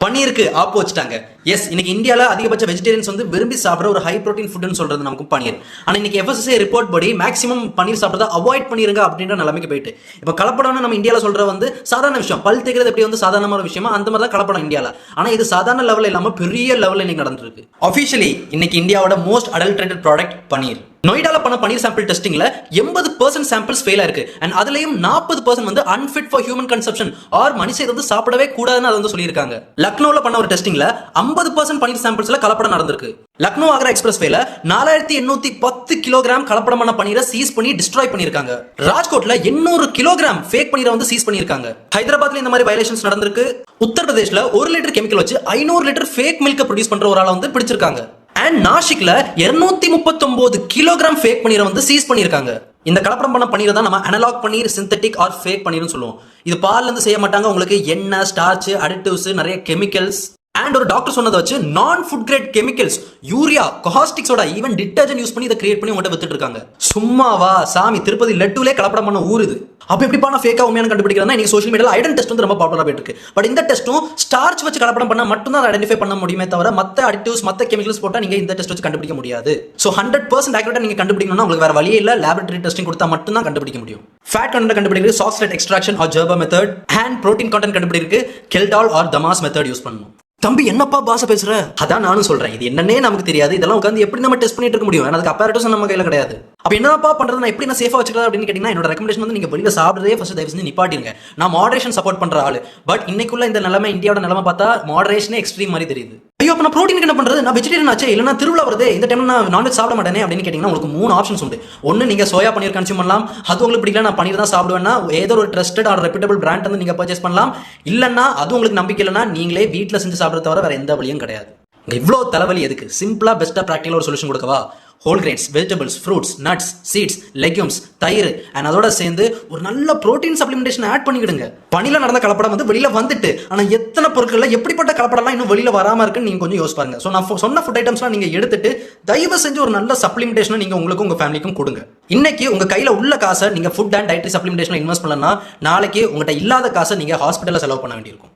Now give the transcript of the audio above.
பன்னீருக்கு ஆப்பு வச்சுட்டாங்க. எஸ், இன்னைக்கு இந்தியாவில் அதிகபட்ச வெஜிடேரியன்ஸ் வந்து விரும்பி சாப்பிட்ற ஒரு ஹை ப்ரோட்டீன் ஃபுட்னு சொல்றது நமக்கு பன்னீர். ஆனால் இன்னைக்கு FSSAI ரிப்போர்ட் படி மேக்ஸிமம் பன்னீர் சாப்பிட்றத அவாய்ட் பண்ணிருங்க அப்படின்ற நிலைமைக்கு போயிட்டு இப்போ கலப்படம்னு நம்ம இந்தியாவில் சொல்ற வந்து சாதாரண விஷயம். பல் தேய்க்கிறது எப்படி வந்து சாதாரணமான விஷயமா அந்த மாதிரி தான் கலப்படம் இந்தியாவில். ஆனால் இது சாதாரண லெவலில் இல்லாமல் பெரிய லெவலில் இன்னைக்கு நடந்துருக்கு. அஃபிஷியலி இன்னைக்கு இந்தியாவோட மோஸ்ட் அடல்ட்ரேட்டட் ப்ராடக்ட் பன்னீர். நொய்டால பண்ண பன்னீர் சாம்பிள் டெஸ்டிங்ல 80% சாம்பிள்ஸ் ஃபெயில் ஆயிருக்கு. அண்ட் அதுலயும் 40% வந்து unfit for human consumption or மனுஷன் வந்து சாப்பிடவே கூடாதுன்னு அதை வந்து சொல்லியிருக்காங்க. லக்னோல பண்ண ஒரு டெஸ்டிங்ல 50% பன்னீர் சாம்பிள்ஸ்ல கலப்படம் நடந்திருக்கு. லக்னோ ஆக்ரா எக்ஸ்பிரஸ் வேல 4810 கிலோகிராம் கலப்படம் பண்ண பன்னீரை சீஸ் பண்ணி டிஸ்ட்ராய் பண்ணிருக்காங்க. ராஜ்கோட்ல 800 கிலோகிராம் ஃபேக் பன்னீரை வந்து சீஸ் பண்ணிருக்காங்க. ஹைதராபாத்ல இந்த மாதிரி வயலேஷன்ஸ் நடந்திருக்கு. உத்தரப்பிரதேஷ்ல 1 லிட்டர் கெமிக்கல் வச்சு 500 லிட்டர் ஃபேக் மில்க் ப்ரொடியூஸ் பண்ற ஒரு ஆளை வந்து பிடிச்சிருக்காங்க. அண்ட் நாசிக்ல 239 கிலோகிராம் ஃபேக் பன்னீரை வந்து சீஸ் பண்ணிருக்காங்க. இந்த கலப்படம் பண்ண பன்னீரை தான் நம்ம analogue paneer, synthetic or fake பன்னீர்னு சொல்லுவோம். இது பால்ல இருந்து செய்ய மாட்டாங்க. உங்களுக்கு எண்ணெய், ஸ்டார்ச், அடிட்டிவ்ஸ், நிறைய கெமிக்கல்ஸ் அண்ட் ஒரு டாக்டர் சொன்னதை வச்சு நான் ஃபுட் கிரேட் கெமிக்கல்ஸ், யூரியா, காஸ்டிக்ஸோட ஈவன் டிட்டர்ஜென்ட் யூஸ் பண்ணி இதை கிரியேட் பண்ணி உங்கள்கிட்ட வித்துட்டு இருக்காங்க. சும்மாவா சாமி, திருப்பதி லட்டுலே கலப்படம் பண்ண ஊர் இது. அப்ப எப்படி பண்ண ஃபேக்கா உண்மையான கண்டுபிடிக்கிறதா இன்னைக்கு சோஷியல் மீடியால ஐடன் டெஸ்ட் வந்து ரொம்ப பாப்புலரா போயிட்டு இருக்கு. பட் இந்த டெஸ்ட்டும் ஸ்டார்ச் வச்சு கலப்படம் பண்ணா மட்டும் தான் ஐடென்டிஃபை பண்ண முடியுமே தவிர மத்த அடிட்டிவ்ஸ், மத்த கெமிக்கல்ஸ் போட்டா நீங்க இந்த டெஸ்ட் வச்சு கண்டுபிடிக்க முடியாது. சோ 100% ஆக்யூரேட்டா நீங்க கண்டுபிடிக்கணும்னா உங்களுக்கு வேற வழியே இல்ல. லேபரட்டரி டெஸ்டிங் கொடுத்தா மட்டும் தான் கண்டுபிடிக்க முடியும். ஃபேட் கண்டென்ட் கண்டுபிடிக்கிறது Soxhlet extraction or Gerber method. And protein content கண்டுபிடிக்கிறது Kjeldahl or Dumas method use பண்ணணும். தம்பி என்னப்பா பாச பேசுற? அதான் நானும் சொல்றேன், இது என்னன்னே நமக்கு தெரியாது. இதெல்லாம் உட்காந்து எப்படி நம்ம டெஸ்ட் பண்ணிட்டு இருக்க முடியும்? அதுக்கு அப்பேரட்டஸ் நம்ம கையில கிடையாது. அப்ப என்னப்பா பண்றது, நான் எப்படி நான் சேஃபா வச்சுக்கிறது அப்படின்னு கேட்டீங்கன்னா என்னோட ரெக்கமெண்டேஷன் வந்து நீங்க வெளியில சாப்பிடுறதே ஃபர்ஸ்ட் தயவு செஞ்சு நிப்பாட்டிருங்க. நான் மாடரேஷன் சப்போர்ட் பண்ற ஆளு. பட் இன்னைக்குள்ள இந்த நிலைமை, இந்தியாவோட நிலைமை பார்த்தா மாடரேஷனே எக்ஸ்ட்ரீம் மாதிரி தெரியுது. ஐயோ, அப்ப நான் ப்ரோட்டீன் என்ன பண்றது? நான் வெஜிடேரியன் ஆச்சே, இல்லைன்னா திருவிழா வருது, இந்த டைம் நான் நான்வெஜ் சாப்பிட மாட்டேனே அப்படின்னு கேட்டீங்கன்னா உங்களுக்கு 3 ஆப்ஷன்ஸ் உண்டு. ஒன்னு, நீங்க சோயா பன்னீர் கன்சியூம் பண்ணலாம். அது உங்களுக்கு பிடிக்கல, நான் பன்னீர் தான் சாப்பிடுவேன்னா ஏதோ ஒரு ட்ரஸ்டட் ஆர் ரெப்யூட்டபிள் பிராண்ட் வந்து நீங்க பர்ச்சேஸ் பண்ணலாம். இல்லன்னா அது உங்களுக்கு நம்பிக்கை இல்லைன்னா நீங்களே வீட்டில் செஞ்சு சாப்பிட தவிர வேற எந்த வழியும் கிடையாது. இவ்வளோ தலைவலி எதுக்கு? சிம்பிளா பெஸ்டா பிராக்டிகலா ஒரு சொல்யூஷன் கொடுக்கவா? Whole grains, vegetables, fruits, nuts, seeds, legumes, தயிர் அண்ட் அதோட சேர்ந்து ஒரு நல்ல ப்ரோட்டீன் சப்ளிமெண்டேஷன் ஆட் பண்ணிக்கிடுங்க. பனில நடந்த கலப்படம் வந்து வெளியில வந்துட்டு, ஆனா எத்தனை பொருட்கள்ல எப்படிப்பட்ட கலப்படம்லாம் இன்னும் வெளியில வராம இருக்குன்னு நீங்க கொஞ்சம் யோசிச்சு பாருங்க. ஸோ நான் சொன்ன ஃபுட் ஐட்டம்ஸ்லாம் நீங்க எடுத்துட்டு தயவு செஞ்சு ஒரு நல்ல சப்ளிமெண்டேஷன் நீங்க உங்களுக்கும் உங்க ஃபேமிலிக்கும் கொடுங்க. இன்னைக்கு உங்க கையில உள்ள காசை நீங்க food and dietary supplementation invest பண்ணலன்னா நாளைக்கு உங்கள்கிட்ட இல்லாத காசை நீங்க ஹாஸ்பிட்டல்ல செலவு பண்ண வேண்டியிருக்கும்.